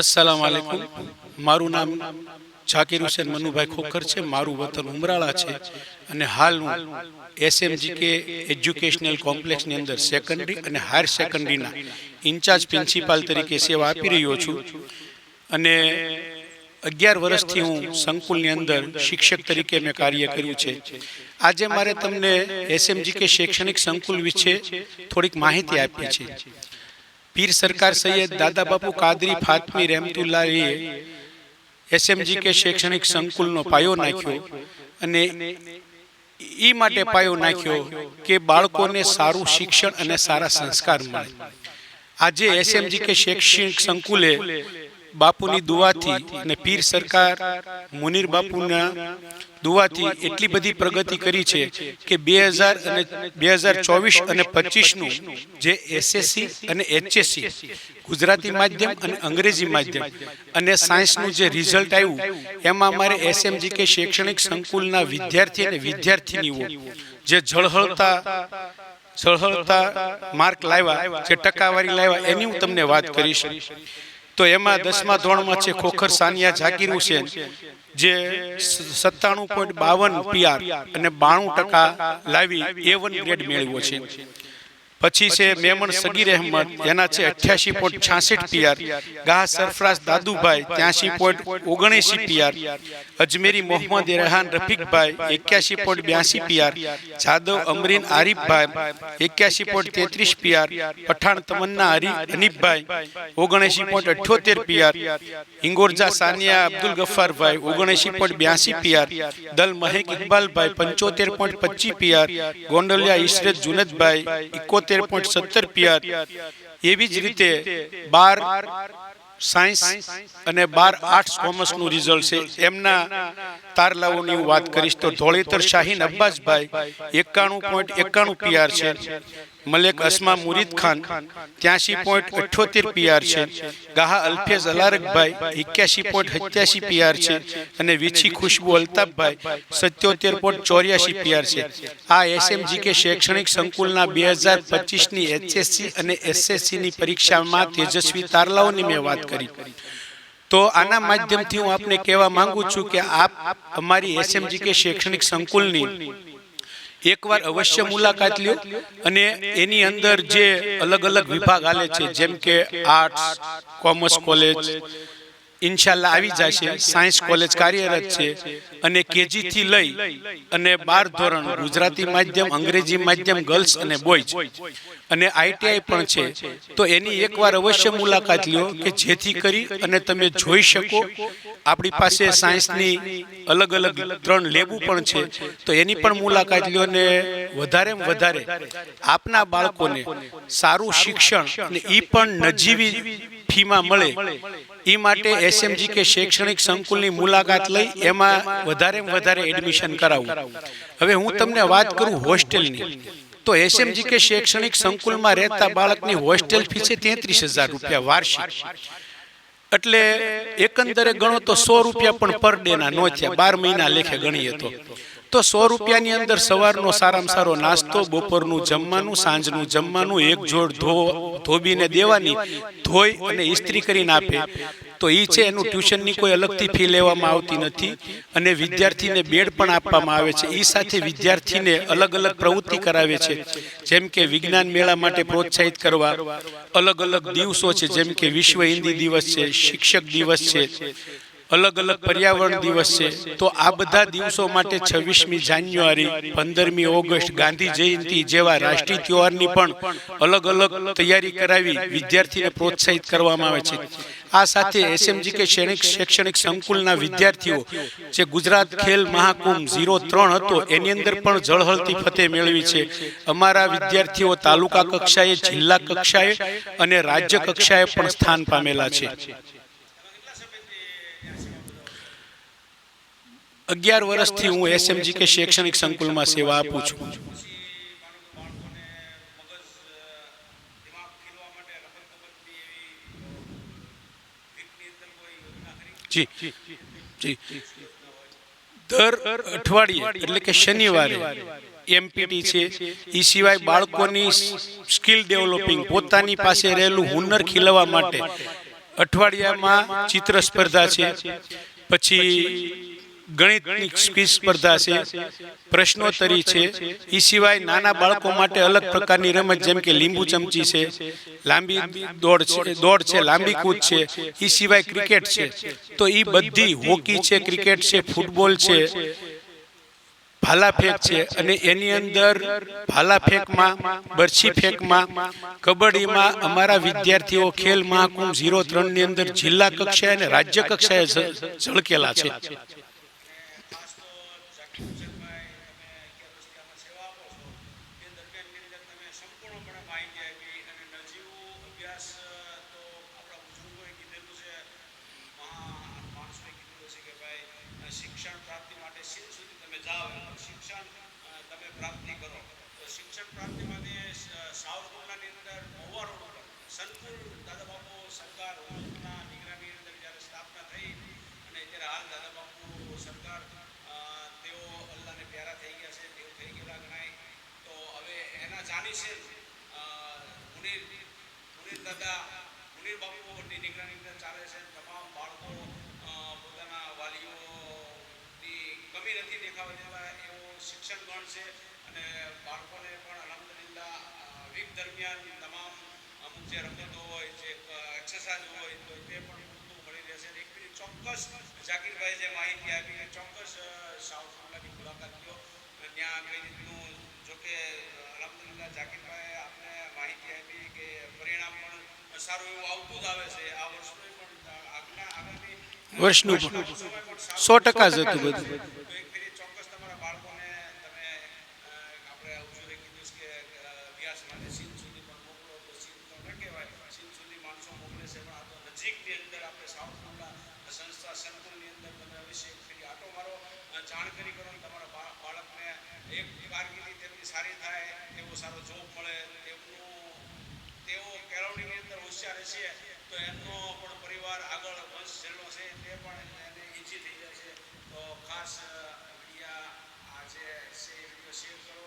अस्सलाम वालेकुम। मारू नाम झाकीर हुसैन मनुभाई खोखर है। मारू वतन उमराळा है અને હાલ હું એસએમજીકે એજ્યુકેશનલ કોમ્પ્લેક્સની અંદર સેકન્ડરી અને હાયર સેકન્ડરીના ઇન્ચાર્જ પ્રિન્સિપાલ તરીકે સેવા આપી રહ્યો છું અને 11 વર્ષથી હું સંકુલની અંદર શિક્ષક તરીકે મેં કાર્ય કર્યું છે। આજે મારે તમને એસએમજીકે શૈક્ષણિક સંકુલ વિશે થોડીક માહિતી આપી છે। પીર સરકાર સૈયદ દાદા બાપુ કાદરી ફાતમી રહેમતુલ્લાહએ એસએમજીકે શૈક્ષણિક સંકુલનો પાયો નાખ્યો અને ઈ માટે પાયો નાખ્યો કે બાળકોને સારું શિક્ષણ અને સારા સંસ્કાર મળે। આજે એસએમજીકે શૈક્ષણિક સંકુલે બાપુની દુઆથી અને પીર સરકાર મુનીર બાપુના દુઆથી એટલી બધી પ્રગતિ કરી છે કે 2024 અને 25નું જે એસએસસી અને એચએસસી ગુજરાતી માધ્યમ અને અંગ્રેજી માધ્યમ અને સાયન્સનું જે રિઝલ્ટ આવ્યું એમાં અમારે એસએમજીકે શૈક્ષણિક સંકુલના વિદ્યાર્થી અને વિદ્યાર્થીનીઓ જે ઝળહળતા માર્ક લાવ્યા, જે ટકાવારી લાવ્યા એની હું તમને વાત કરીશ। તો એમાં 10મા ધોરણમાં છે ખોખર સાનિયા ઝાકીર હુસૈન, જે 97.52 PR અને 92% લાવી A1 ગ્રેડ મેળવ્યો છે। પછી છે મેમણ સગીર અહેમદ, એના છે 88.66 PR। ગાહ Sarfaraz Dadubhai 83.79 PR। Ajmeri Mohammad Rehan Rafikbhai 81.82 PR। Jadav Amreen Arifbhai 81.33 PR। Pathan તમન્ના હનીફભાઈ 79.78 PR। હિંગોરજા સાનિયા અબ્દુલ ગફ્ફારભાઈ 79.82 PR। દલ મહેક ઇકબાલભાઈ 75.25 PR। ગોંડલિયા ઇશરત જુનદભાઈ 71.70 PR। એવી જ રીતે 12 સાયન્સ અને 12 આર્ટ્સ કોમર્સનું રિઝલ્ટ છે એમના તારલાઓની હું વાત કરીશ તો ધોળેતર શાહીન અબ્બાસભાઈ 91.91 PR છે। મલેક અસ્મા મુરીદ ખાન 83.78 PR છે। ગાહા અલ્ફેઝ અલારકભાઈ 81.87 PR છે અને વિછી ખુશ્બુ અલ્તાફભાઈ 77.84 PR છે। આ એસએમજીકે શૈક્ષણિક સંકુલના 2025ની એચએસસી અને એસએસસીની પરીક્ષામાં તેજસ્વી તારલાઓની મેં વાત કરી। તો આના માધ્યમથી હું આપને કહેવા માંગુ છું કે આપ અમારી એસએમજીકે શૈક્ષણિક સંકુલની એકવાર અવશ્ય મુલાકાત લ્યો અને એની અંદર જે અલગ અલગ વિભાગ આલે છે જેમ કે આર્ટ્સ, કોમર્સ કોલેજ ઇન્શાલ્લાહ આવી જશે, સાયન્સ કોલેજ કાર્યરત છે અને કેજી થી લઈ અને 12 ધોરણ ગુજરાતી માધ્યમ, અંગ્રેજી માધ્યમ, ગર્લ્સ અને બોયઝ અને આઈટીઆઈ પણ છે। તો એની એકવાર અવશ્ય મુલાકાત લ્યો કે જેથી કરી અને તમે જોઈ શકો। આપણી પાસે સાયન્સની અલગ અલગ 3 લેબો પણ છે, તો એની પણ મુલાકાત લ્યો ને વધારેમાં વધારે આપના બાળકોને સારું શિક્ષણ અને ઈ પણ નજીવી ફીમાં મળે એ માટે એસએમજીકે શૈક્ષણિક સંકુલની મુલાકાત લઈ એમાં વધારેમાં વધારે એડમિશન કરાવવું। હવે હું તમને વાત કરું હોસ્ટેલની, તો એસએમજીકે શૈક્ષણિક સંકુલમાં રહેતા બાળકની હોસ્ટેલ ફી છે 33,000 રૂપિયા વાર્ષિક। એટલે એકંદરે ગણો તો 100 રૂપિયા પણ પર ડે ના નો થયા, 12 મહિના લેખે ગણીએ તો 100 રૂપિયાની અંદર સવારનો સારામાં સારો નાસ્તો, બપોરનું જમવાનું, સાંજનું જમવાનું, એક જોડ ધોબીને દેવાની, ધોઈ અને ઇસ્ત્રી કરીને આપે તો એ છે એનું ટ્યુશનની કોઈ અલગથી ફી લેવામાં આવતી નથી અને વિદ્યાર્થીને બેડ પણ આપવામાં આવે છે। એ સાથે વિદ્યાર્થીને અલગ અલગ પ્રવૃત્તિ કરાવે છે, જેમ કે વિજ્ઞાન મેળા માટે પ્રોત્સાહિત કરવા, અલગ અલગ દિવસો છે જેમ કે વિશ્વ હિન્દી દિવસ છે, શિક્ષક દિવસ છે, અલગ અલગ પર્યાવરણ દિવસ છે। તો આ બધા દિવસો માટે 26મી જાન્યુઆરી, 15મી ઓગસ્ટ, ગાંધી જયંતિ જેવા રાષ્ટ્રીય તહેવારની પણ અલગ અલગ તૈયારી કરાવી વિદ્યાર્થીને પ્રોત્સાહિત કરવામાં આવે છે। આ સાથે એસએમજીકે શૈક્ષણિક સંકુલના વિદ્યાર્થીઓ જે ગુજરાત ખેલ મહાકુંભ 03 હતો એની અંદર પણ ઝળહળતી ફતેહ મેળવી છે। અમારા વિદ્યાર્થીઓ તાલુકા કક્ષાએ, જિલ્લા કક્ષાએ અને રાજ્ય કક્ષાએ પણ સ્થાન પામેલા છે। 11 વર્ષથી હું એસએમજીકે શૈક્ષણિક સંકુલમાં સેવા આપું છું। જી જી દર અઠવાડિયે એટલે કે શનિવારે એમપીટી છે, એ સિવાય બાળકોની સ્કિલ ડેવલપિંગ, પોતાની પાસે રહેલું હુનર ખીલવવા માટે અઠવાડિયામાં ચિત્ર સ્પર્ધા છે, પછી ગણિતની ક્વિઝ સ્પર્ધા છે, પ્રશ્નોત્તરી છે. એ સિવાય નાના બાળકો માટે અલગ પ્રકારની રમત જેમ કે લીંબુ ચમચી છે, લાંબી દોડ છે, લાંબી કૂદ છે. એ સિવાય ક્રિકેટ છે. તો એ બધી હોકી છે, ક્રિકેટ છે, ફૂટબોલ છે, ભાલા ફેંક છે, અને એની અંદર ભાલા ફેંકમાં, બરછી ફેંકમાં, કબડ્ડીમાં અમારા વિદ્યાર્થીઓ ખેલ મહાકુંભ 03 ની અંદર જિલ્લા કક્ષાએ અને રાજ્ય કક્ષાએ ઝળકેલા છે. શિક્ષણ પ્રાપ્તિ માટે શિન સુધી તમે જાઓ, શિક્ષણ તમે પ્રાપ્તિ કરો. તો શિક્ષણ પ્રાપ્તિ માટે સાવરકુંડલાની અંદર મહુવા રોડ ઉપર સંકુલ દાદા બાપુ સરકાર હુકુમતના નિગરાની અંદર જ્યારે સ્થાપના થઈ અને જ્યારે હાલ દાદા બાપુ સરકાર તેઓ અલ્લાહને પ્યારા થઈ ગયા છે, તેઓ થઈ ગયેલા ગણાય. તો હવે એના જાણીશે મુનીર દાદા, મુનીર બાપુની નિગરાની અંદર ચાલે છે. તમામ બાળકો પોતાના વાલીઓની કમી નથી દેખાવા દેવા એવો શિક્ષણ ગણ છે. અને બાળકોને પણ અલહમદુલિલ્લાહ વીક દરમિયાન તમામ અમુક જે રમતો હોય, જે એક્સરસાઇઝ હોય, તો તે પણ પૂરતું મળી રહેશે. એક મિનિટ ચોક્કસ જાકીરભાઈ જે માહિતી આપી, ચોક્કસ સાવરકુંડલાની મુલાકાત લો. ત્યાં કઈ રીતનું, જોકે અલહમદુલિલ્લાહ જાકીરભાઈ આપને માહિતી આપી કે પરિણામ પણ સારું એવું આવતું જ આવે છે. આ વર્ષનું પણ આગામી વર્ષનું 100% જ હતું બધું. ચોક્કસ તમારા બાળકોને તમે આપણે ઉજવણી કીધું કે અભ્યાસ માટે સીન સુધી પણ મોકલો. તો સીન તો ન કહેવાય, સીન સુધી માણસો મોકલે છે, પણ આ તો નજીકની અંદર આપણે સાવરકુંડલા સંસ્થા સંકુલની અંદર તમે અવશ્ય ફરી આટો મારો, જાણકારી કરો. તમારા બાળકને એક કારકિર્દી તેમની સારી થાય, એવો સારો જોબ મળે, તેઓ કેળવણીની અંદર હોશિયાર હશે તો એમનો પણ પરિવાર આગળ વંશ જેટલો છે તે પણ એને ઈજી થઈ જશે. તો ખાસ મીડિયા આ જે છે એ વિડીયો શેર કરો.